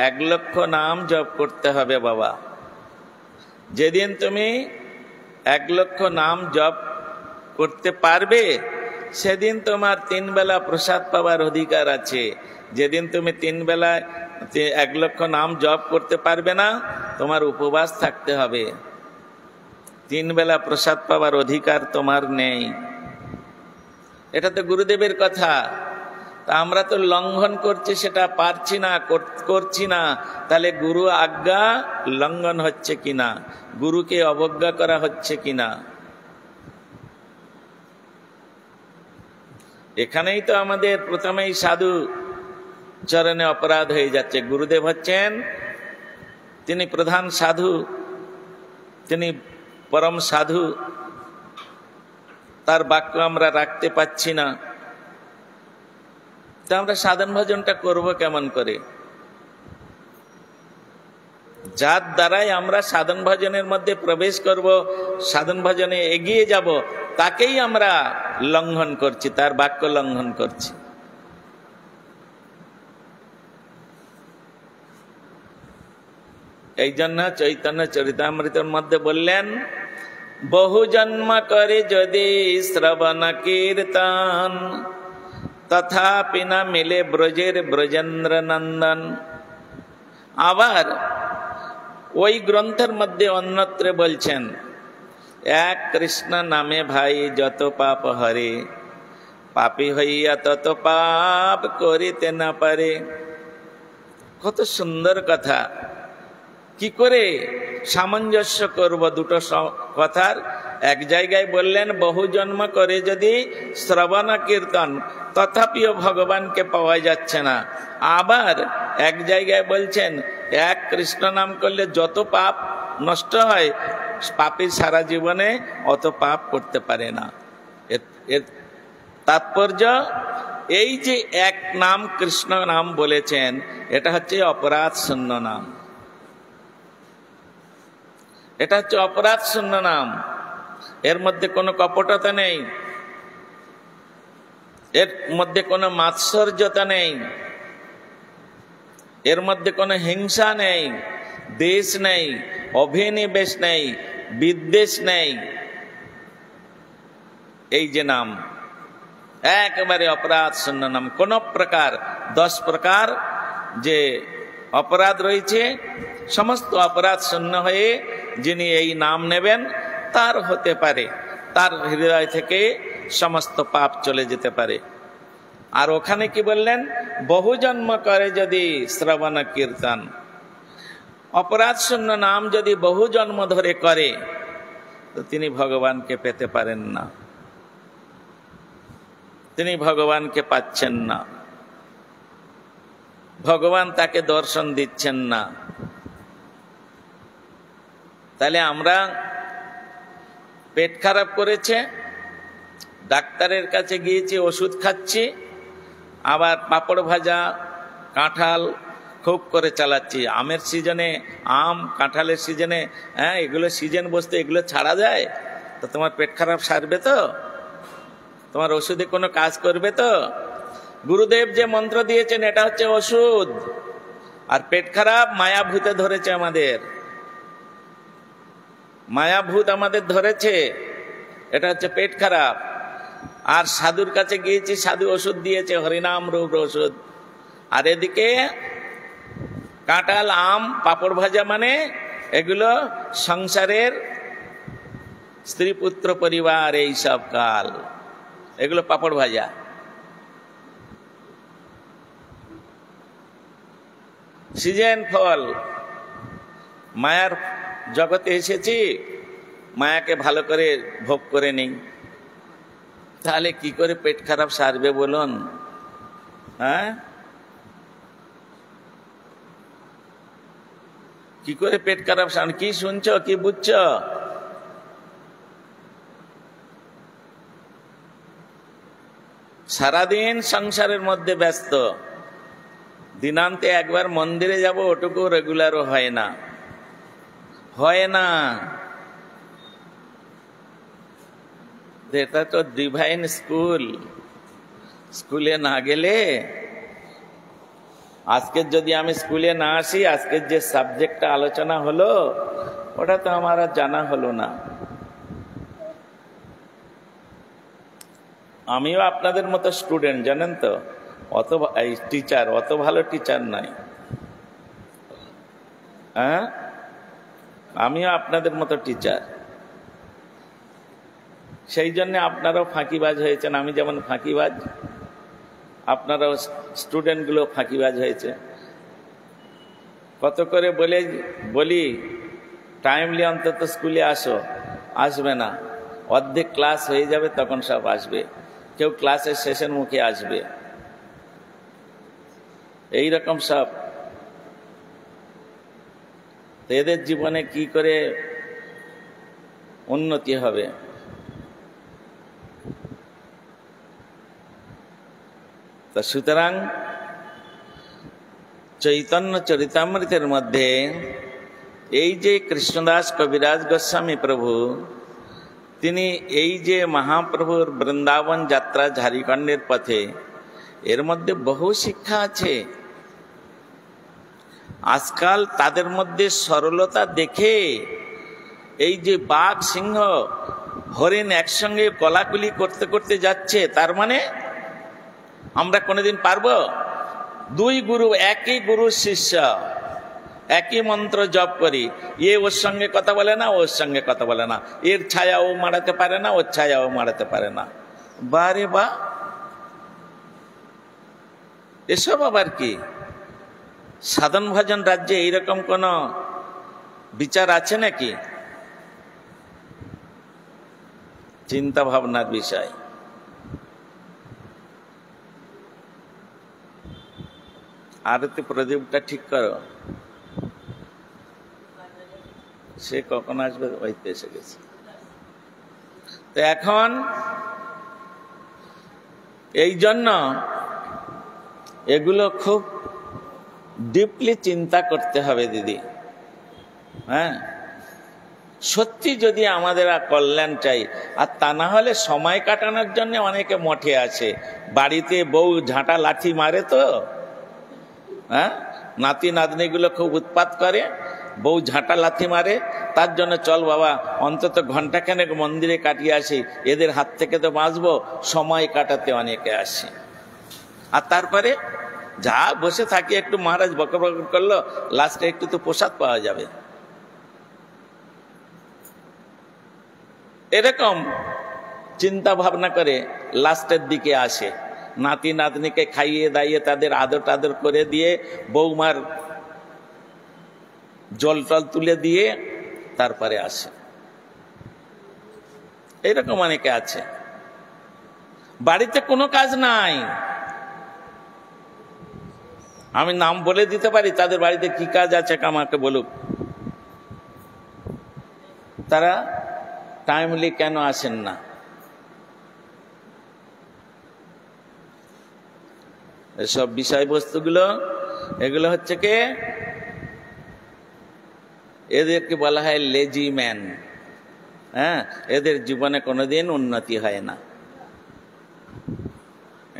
Speaker 1: 1 লক্ষ নাম জপ করতে হবে বাবা। যেদিন তুমি 1 লক্ষ নাম জপ করতে পারবে, সেদিন তোমার 3 বেলা প্রসাদ পাওয়ার অধিকার আছে। যেদিন তুমি 3 বেলায় 1 লক্ষ নাম জপ করতে পারবে না, তোমার উপবাস থাকতে হবে। 3 বেলা প্রসাদ পাওয়ার অধিকার তোমার নেই। এটা তো গুরুদেবের কথা। তা আমরা তো লঙ্ঘন করছি, সেটা পারছি না, করছি না। তাহলে গুরু আজ্ঞা লঙ্ঘন হচ্ছে কিনা, গুরুকে অবজ্ঞা করা হচ্ছে কিনা? এখানেই তো আমাদের প্রথমেই সাধু চরণে অপরাধ হয়ে যাচ্ছে। গুরুদেব হচ্ছেন তিনি প্রধান সাধু, তিনি পরম সাধু, তার বাক্য আমরা রাখতে পাচ্ছি না, তা আমরা সাধন ভজনটা করব কেমন করে? যার দ্বারাই আমরা সাধন ভজনের মধ্যে প্রবেশ করব, সাধন ভজনে এগিয়ে যাব, তাকেই আমরা লঙ্ঘন করছি, তার বাক্য লঙ্ঘন করছি। এই জন্য চৈতন্য চরিতামৃতের মধ্যে বললেন, বহু জন্ম করে যদি শ্রবণ কীর্তন, তথাপি না মিলে ব্রজের ব্রজেন্দ্র নন্দন। আবার ওই গ্রন্থের মধ্যে অন্যত্র বলছেন, এক কৃষ্ণ নামে ভাই যত পাপ হরে, পাপী হইয়া তত পাপ করিতে না পারে। কত সুন্দর কথা! কি করে সামঞ্জস্য করব দুটো কথার? এক জায়গায় বললেন বহু জন্ম করে যদি শ্রবণ কীর্তন, তথাপিও ভগবানকে পাওয়া যাচ্ছে না। আবার এক জায়গায় বলছেন এক কৃষ্ণ নাম করলে যত পাপ নষ্ট হয়, পাপী সারা জীবনে অত পাপ করতে পারে না। এর তাৎপর্য এই যে এক নাম কৃষ্ণ নাম বলেছেন, এটা হচ্ছে অপরাধ শূন্য নাম। এটা হচ্ছে অপরাধ শূন্য নাম। এর মধ্যে কোনো কপটতা নেই, এর মধ্যে কোনো মাৎসর্যতা নেই, এর মধ্যে কোনো হিংসা নেই, দেশ নেই, অভিনিবেশ নেই, বিদ্বেষ নেই। এই যে নাম একেবারে অপরাধ শূন্য নাম। কোন প্রকার 10 প্রকার যে অপরাধ রয়েছে, সমস্ত অপরাধ শূন্য হয়ে যিনি এই নাম নেবেন, তার হতে পারে, তার হৃদয় থেকে সমস্ত পাপ চলে যেতে পারে। আর ওখানে কি বললেন? বহু জন্ম করে যদি শ্রবণ কীর্তন। অপরাধ শূন্য নাম যদি বহু জন্ম ধরে করে, তো তিনি ভগবানকে পেতে পারেন না, তিনি ভগবানকে পাচ্ছেন না, ভগবান তাকে দর্শন দিচ্ছেন না। তাহলে আমরা পেট খারাপ করেছে, ডাক্তারের কাছে গিয়েছি, ওষুধ খাচ্ছি, আবার পাঁপড় ভাজা, কাঁঠাল খুব করে চালাচ্ছি। আমের সিজনে আম, কাঁঠালের সিজনে, এগুলো সিজন বসতে এগুলো ছাড়া যায় তো তোমার পেট খারাপ সারবে তো? তোমার ওষুধে কোনো কাজ করবে তো? গুরুদেব যে মন্ত্র দিয়েছেন এটা হচ্ছে ওষুধ। আর পেট খারাপ মায়াভূতে ধরেছে আমাদের, মায়াভূত আমাদের ধরেছে, এটা হচ্ছে পেট খারাপ। আর সাধুর কাছে গিয়েছি, সাধু ওষুধ দিয়েছে, হরিনাম রূপ ওষুধ। আর এদিকে কাঁঠাল, আম, পাঁপড় ভাজা, মানে এগুলো সংসারের স্ত্রী পুত্র পরিবার, এই সব কাল, এগুলো পাঁপড় ভাজা। সিজন ফল, মায়ার জগতে এসেছি, মায়াকে ভালো করে ভোগ করে নেই। তাহলে কি করে পেট খারাপ সারবে বলুন? কি করে পেট খারাপ সারবে? কি শুনছ, কি বুঝছ? সারাদিন সংসারের মধ্যে ব্যস্ত, দিনান্তে একবার মন্দিরে যাব, ওটুকু রেগুলারও হয় না, হয় না। এটা তো ডিভাইন স্কুল, স্কুলে না গেলে, আজকের যদি আমি স্কুলে না আসি, আজকের যে সাবজেক্টটা আলোচনা হলো ওটা তো আমার আর জানা হলো না। আমিও আপনাদের মতো স্টুডেন্ট, জানেন তো, অত টিচার, অত ভালো টিচার নাই। আমিও আপনাদের মতো টিচার, সেই জন্য আপনারাও ফাঁকিবাজ হয়েছেন, আমি যেমন ফাঁকিবাজ। আপনারাও স্টুডেন্টগুলো ফাঁকিবাজ হয়েছে। কত করে বলি টাইমলি অন্তত স্কুলে আসো, আসবে না। অর্ধেক ক্লাস হয়ে যাবে তখন সব আসবে, কেউ ক্লাসের শেষের মুখে আসবে। এই রকম সব। এদের জীবনে কি করে উন্নতি হবে? তা সুতরাং চৈতন্য চরিতামৃতের মধ্যে এই যে কৃষ্ণদাস কবিরাজ গোস্বামী প্রভু, তিনি এই যে মহাপ্রভুর বৃন্দাবন যাত্রা ঝাড়খণ্ডের পথে, এর মধ্যে বহু শিক্ষা আছে। আজকাল তাদের মধ্যে সরলতা দেখে এই যে বাঘ, সিংহ, হরিণ একসঙ্গে কলাকুলি করতে করতে যাচ্ছে, তার মানে আমরা কোনোদিন পারবো? দুই গুরু, একই গুরুর শিষ্য, একই মন্ত্র জপ করি, এ ওর সঙ্গে কথা বলে না, ওর সঙ্গে কথা বলে না, এর ছায়া ও মারাতে পারে না, ওর ছায়া ও মারাতে পারে না। বারে বা, এসব আবার কি? সাধন ভজন রাজ্যে এইরকম কোন বিচার আছে নাকি? চিন্তা ভাবনার বিষয়। আরতি প্রদীপটা ঠিক করো, সে কখন আসবে? ওইতে এসে গেছে। তো এখন এই জন্য এগুলো খুব ডিপলি চিন্তা করতে হবে দিদি। হ্যাঁ, সত্যি যদি আমাদের কল্যাণ চাই, আর তা না হলে সময় কাটানোর জন্য অনেকে মঠে আছে, বাড়িতে বউ ঝাঁটা লাঠি মারে, তো হ্যাঁ, নাতি নাতনিগুলো খুব উৎপাত করে, বউ ঝাঁটা লাথি মারে, তার জন্য চল বাবা অন্তত ঘন্টাখানেক মন্দিরে কাটিয়ে আসি, এদের হাত থেকে তো বাঁচবো, সময় কাটাতে অনেকে আসে। আর তারপরে যা বসে থাকি, একটু মহারাজ বকর বকর করলো, লাস্টে একটু তো প্রসাদ পাওয়া যাবে, এরকম চিন্তা ভাবনা করে লাস্টের দিকে আসে। নাতি নাতনিকে খাইয়ে দাইয়ে তাদের আদর টাদর করে দিয়ে, বৌমার জল টল তুলে দিয়ে তারপরে আসে। এইরকম অনেকে আছে, বাড়িতে কোনো কাজ নাই। আমি নাম বলে দিতে পারি তাদের বাড়িতে কি কাজ আছে, আমাকে বলুক। তারা টাইমলি কেন আসেন না? এসব বিষয়বস্তুগুলো, এগুলো হচ্ছে কি, এদেরকে বলা হয় লেজি ম্যান। হ্যাঁ, এদের জীবনে কোনোদিন উন্নতি হয় না,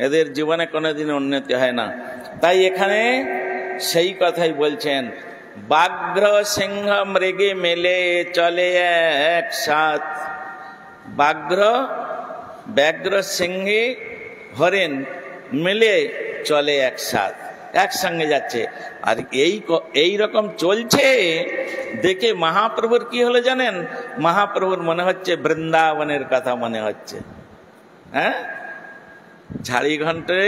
Speaker 1: এদের জীবনে কোনোদিন উন্নতি হয় না। তাই এখানে সেই কথাই বলছেন, ব্যাঘ্র সিংহ মৃগে মেলে চলে একসাথ। ব্যাঘ্র সিংহে হরিণ মিলে চলে একসাথ, একসঙ্গে যাচ্ছে। আর এই রকম চলছে দেখে মহাপ্রভুর কি হলো জানেন? মহাপ্রভুর মনে হচ্ছে বৃন্দাবনের কথা মনে হচ্ছে। হ্যাঁ, ঝাড়ি ঘন্টে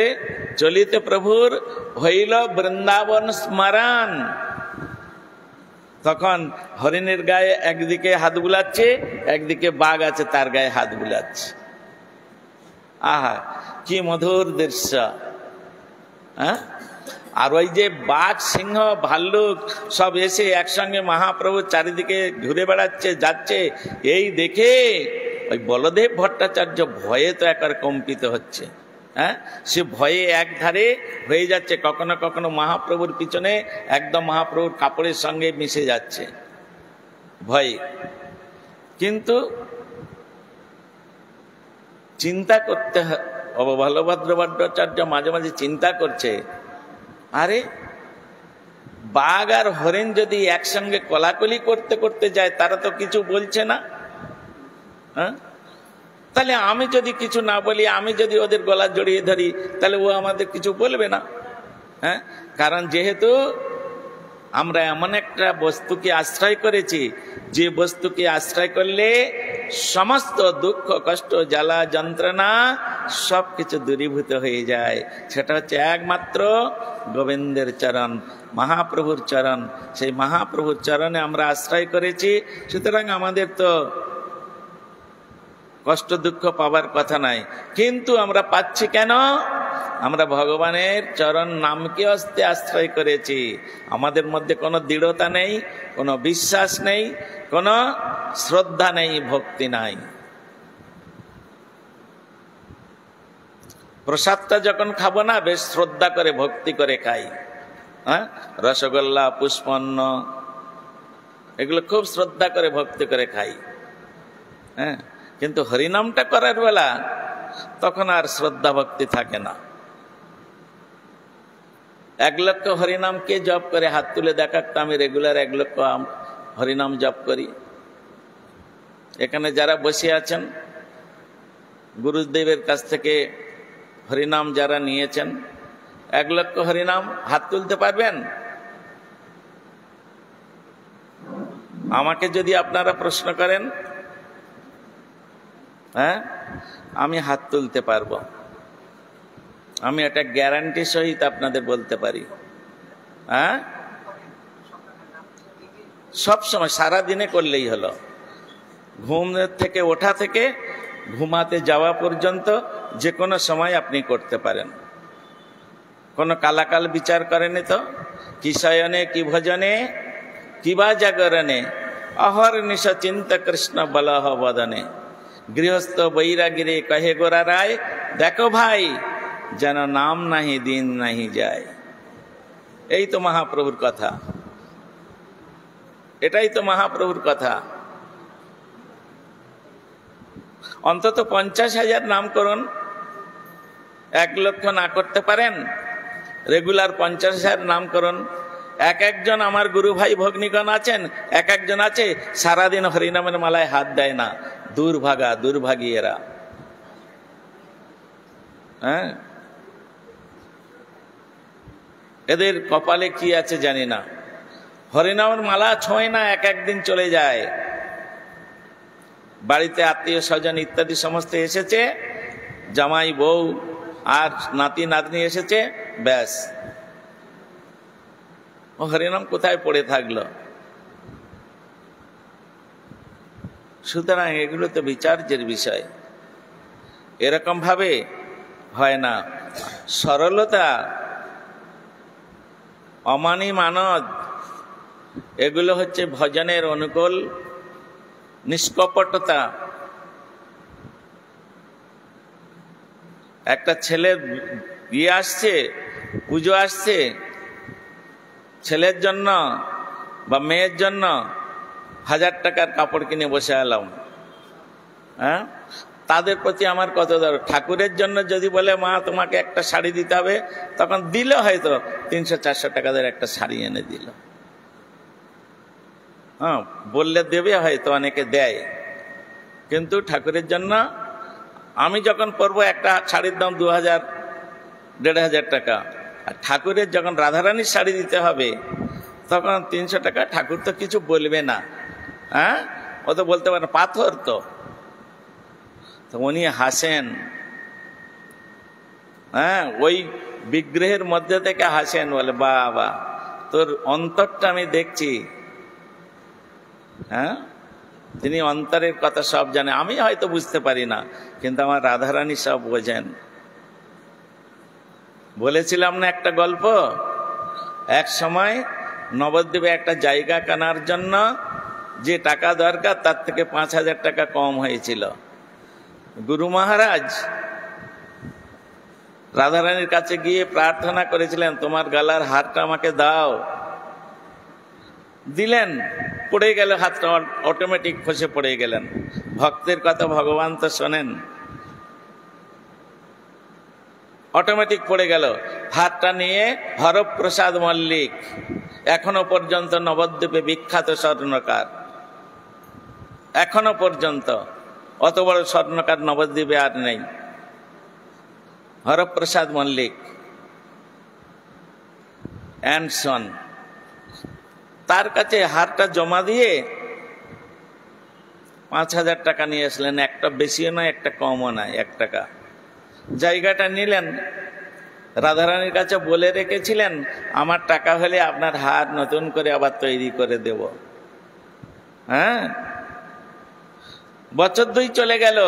Speaker 1: চলিতে প্রভুর হইল বৃন্দাবন স্মরণ। তখন হরিণের গায়ে একদিকে হাত বুলাচ্ছে, একদিকে বাঘ আছে তার গায়ে হাত বুলাচ্ছে। আহা, কি মধুর দৃশ্য! হ্যাঁ, আর ওই যে বাঘ, সিংহ, ভাল্লুক সব এসে একসঙ্গে মহাপ্রভু চারিদিকে ঘুরে বেড়াচ্ছে, যাচ্ছে, এই দেখে ওই বলদেব ভট্টাচার্য ভয়ে তো একবার কম্পিত হচ্ছে। হ্যাঁ, সে ভয়ে একধারে হয়ে যাচ্ছে, কখনো কখনো মহাপ্রভুর পিছনে একদম মহাপ্রভুর কাপড়ের সঙ্গে মিশে যাচ্ছে ভয়ে। কিন্তু চিন্তা করতে, বলভদ্র ভট্টাচার্য মাঝে মাঝে চিন্তা করছে, আরে বাঘ আর হরিণ যদি একসঙ্গে কলাকলি করতে করতে যায়, তারা তো কিছু বলছে না। হ্যাঁ, তাহলে আমি যদি কিছু না বলি, আমি যদি ওদের গলা জড়িয়ে ধরি, তাহলে ও আমাদের কিছু বলবে না। হ্যাঁ, কারণ যেহেতু আমরা এমন একটা বস্তুকে আশ্রয় করেছি, যে বস্তুকে আশ্রয় করলে সমস্ত দুঃখ কষ্ট জ্বালা যন্ত্রণা সবকিছু দূরীভূত হয়ে যায়। সেটা হচ্ছে একমাত্র গোবিন্দের চরণ, মহাপ্রভুর চরণ। সেই মহাপ্রভুর চরণে আমরা আশ্রয় করেছি, সুতরাং আমাদের তো কষ্ট দুঃখ পাবার কথা নাই। কিন্তু আমরা পাচ্ছি কেন? আমরা ভগবানের চরণ নামকে অস্তে আশ্রয় করেছি। আমাদের মধ্যে কোনো দৃঢ়তা নেই, কোনো বিশ্বাস নেই, কোনো শ্রদ্ধা নেই, ভক্তি নাই। প্রসাদটা যখন খাবো না, বেশ শ্রদ্ধা করে ভক্তি করে খাই। হ্যাঁ, রসগোল্লা, পুষ্পন্ন, এগুলো খুব শ্রদ্ধা করে ভক্তি করে খাই। হ্যাঁ, কিন্তু হরিনামটা করার বেলা তখন আর শ্রদ্ধা ভক্তি থাকে না। 1 লক্ষ হরিনাম কে জপ করে? হাত তুলে দেখাক তো। আমি রেগুলার 1 লক্ষ হরিনাম জপ করি। এখানে যারা বসে আছেন, গুরুদেবের কাছ থেকে হরিনাম যারা নিয়েছেন, 1 লক্ষ হরিনাম হাত তুলতে পারবেন? আমাকে যদি আপনারা প্রশ্ন করেন, হ্যাঁ, আমি হাত তুলতে পারবো। আমি এটা গ্যারান্টি সহিত আপনাদের বলতে পারি। হ্যাঁ, সব সময় সারা দিনে করলেই হলো। ঘুম থেকে ওঠা থেকে ঘুমাতে যাওয়া পর্যন্ত যে কোনো সময় আপনি করতে পারেন। কোনো কালাকাল বিচার করেনি তো? কি শয়নে কি ভজনে কিবা জাগরণে, অহর্নিশ চিন্ত কৃষ্ণ বলহ বদনে। গৃহস্থ বৈরাগিরে কহে গোরা রায়, দেখো ভাই যেন নাম নাহি দিন নাহি যায়। এই তো মহাপ্রভুর কথা, এটাই তো মহাপ্রভুর কথা। অন্তত 50,000 নাম করুন। 1 লক্ষ না করতে পারেন, রেগুলার 50,000 নাম করুন। একজন আমার গুরু ভাই ভগ্নিগণ আছেন, একজন আছে সারাদিন হরিনামের মালায় হাত দেয় না। দুর্ভাগা, দুর্ভাগী এরা। হ্যাঁ, এদের কপালে কি আছে জানি না। হরিনামের মালা ছোঁয় না, একদিন চলে যায়। বাড়িতে আত্মীয় স্বজন ইত্যাদি সমস্ত এসেছে, জামাই বউ আর নাতি নাতনি এসেছে, ব্যাস, ও হরিনাম কোথায় পড়ে থাকলো। সুতরাং এগুলো তো বিচার্যের বিষয়। এরকম ভাবে হয় না। সরলতা, অমানি মানদ, এগুলো হচ্ছে ভজনের অনুকূল। নিষ্কপটতা। একটা ছেলের বিয়ে আসছে, পুজো আসছে, ছেলের জন্য বা মেয়ের জন্য 1000 টাকার কাপড় কিনে বসে এলাম। হ্যাঁ, তাদের প্রতি আমার কত দরদ। ঠাকুরের জন্য যদি বলে মা তোমাকে একটা শাড়ি দিতে হবে, তখন দিল হয়তো 300-400 টাকাদের একটা শাড়ি এনে দিল। হ্যাঁ, বললে দেবে, হয়তো অনেকে দেয়। কিন্তু ঠাকুরের জন্য আমি যখন পরবো একটা শাড়ির দাম 2000-1500 টাকা, আর ঠাকুরের যখন রাধারানীর শাড়ি দিতে হবে তখন 300 টাকা। ঠাকুর তো কিছু বলবে না। হ্যাঁ, ও তো বলতে পারে পাথর তো। উনি হাসেন। হ্যাঁ, ওই বিগ্রহের মধ্যে থেকে হাসেন, বলে বাবা তোর অন্তরটা আমি দেখছি। হ্যাঁ, তিনি অন্তরের কথা সব জানে। আমি হয়তো বুঝতে পারি না, কিন্তু আমার রাধারানী সব বোঝেন। বলেছিলাম না একটা গল্প, এক সময় নবদ্বীপে একটা জায়গা কেনার জন্য যে টাকা দরকার তার থেকে 5,000 টাকা কম হয়েছিল। গুরু মহারাজ রাধারানীর কাছে গিয়ে প্রার্থনা করেছিলেন, তোমার গলার হারটা আমাকে দাও। দিলেন, পড়ে গেল হাতটা, অটোমেটিক খসে পড়ে গেলেন। ভক্তের কথা ভগবান তো শোনেন। অটোমেটিক পড়ে গেল। হাতটা নিয়ে হরপ্রসাদ মল্লিক, এখনো পর্যন্ত নবদ্বীপে বিখ্যাত স্বর্ণকার, এখনো পর্যন্ত। অত বড় স্বর্ণকার নবদ্বীপে আর নেই। হরপ্রসাদ মল্লিক অ্যান্ড সন, তার কাছে হারটা জমা দিয়ে 5,000 টাকা নিয়ে আসলেন, একটা বেশিও নয় একটা কমও নয়, 1 টাকা। জায়গাটা নিলেন, রাধারানীর কাছে বলে রেখেছিলেন আমার টাকা হলে আপনার হার নতুন করে আবার তৈরি করে দেব। হ্যাঁ, বছর 2 চলে গেল,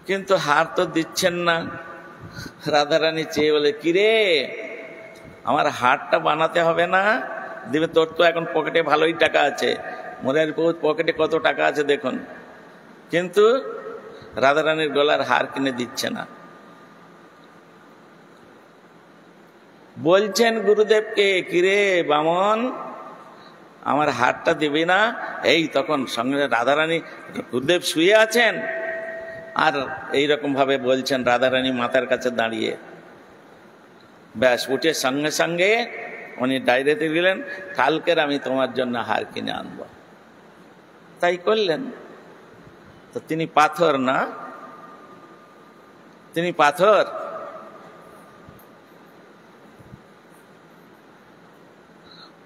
Speaker 1: কিন্তু হার তো দিচ্ছেন না। রাধারানী চেয়ে বলে, কিরে আমার হারটা বানাতে হবে না? দিবে, তোর তো এখন পকেটে ভালোই টাকা আছে, মোরার পকেটে কত টাকা আছে দেখুন। কিন্তু রাধারানীর গলার হার কিনে দিচ্ছে না। বলছেন গুরুদেবকে, কিরে বামন আমার হারটা দিবি না? এই তখন সঙ্গে রাধারানী, গুরুদেব শুয়ে আছেন আর এইরকম ভাবে বলছেন, রাধারানী মাথার কাছে দাঁড়িয়ে। ব্যাস উঠে সঙ্গে সঙ্গে উনি ডাইরেক্টে দিলেন, কালকের আমি তোমার জন্য হার কিনে আনব। তাই করলেন। তো তিনি পাথর না? তিনি পাথর?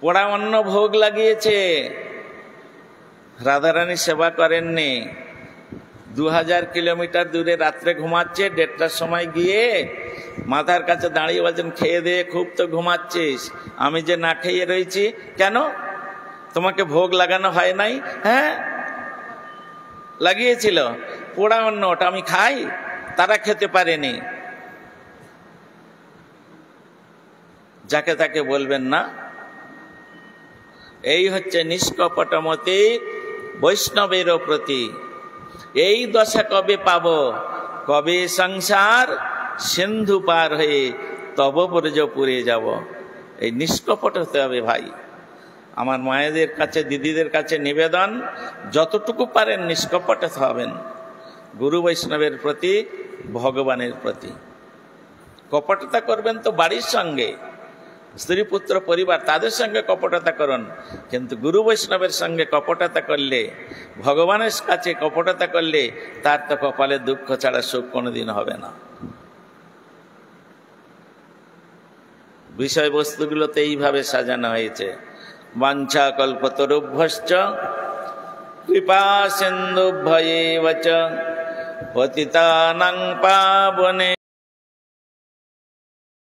Speaker 1: পোড়া অন্ন ভোগ লাগিয়েছে, রাধারানী সেবা করেননি। 2000 কিলোমিটার দূরে রাত্রে ঘুমাচ্ছে, 1:30টার সময় গিয়ে মাথার কাছে দাঁড়িয়ে বলছেন, খেয়ে দিয়ে খুব তো ঘুমাচ্ছিস, আমি যে না খেয়ে রয়েছি কেন? তোমাকে ভোগ লাগানো হয় নাই? হ্যাঁ লাগিয়েছিল, পোড়া অন্ন, ওটা আমি খাই, তারা খেতে পারেনি। যাকে তাকে বলবেন না। এই হচ্ছে নিষ্কপটমতি বৈষ্ণবেরও প্রতি। এই দশা কবে পাব? কবে সংসার সিন্ধু পার হয়ে তব ব্রজপুরে যাব। এই নিষ্কপট হতে হবে ভাই। আমার মায়েদের কাছে, দিদিদের কাছে নিবেদন, যতটুকু পারেন নিষ্কপট হবেন গুরু বৈষ্ণবের প্রতি, ভগবানের প্রতি। কপটতা করবেন তো বাড়ির সঙ্গে, স্ত্রী পুত্র পরিবার তাদের সঙ্গে কপটতা করুন, কিন্তু গুরু বৈষ্ণবের সঙ্গে কপটতা করলে, ভগবানের কাছে কপটতা করলে তার তো কপালে দুঃখ ছাড়া সুখ কোনোদিন হবে না। বিষয়বস্তুগুলোতে এইভাবে সাজানো হয়েছে। বাঞ্ছা কল্পতরুভ্যশ্চ কৃপা সিন্ধুভ্যেব চ পতিতানাং পাবনে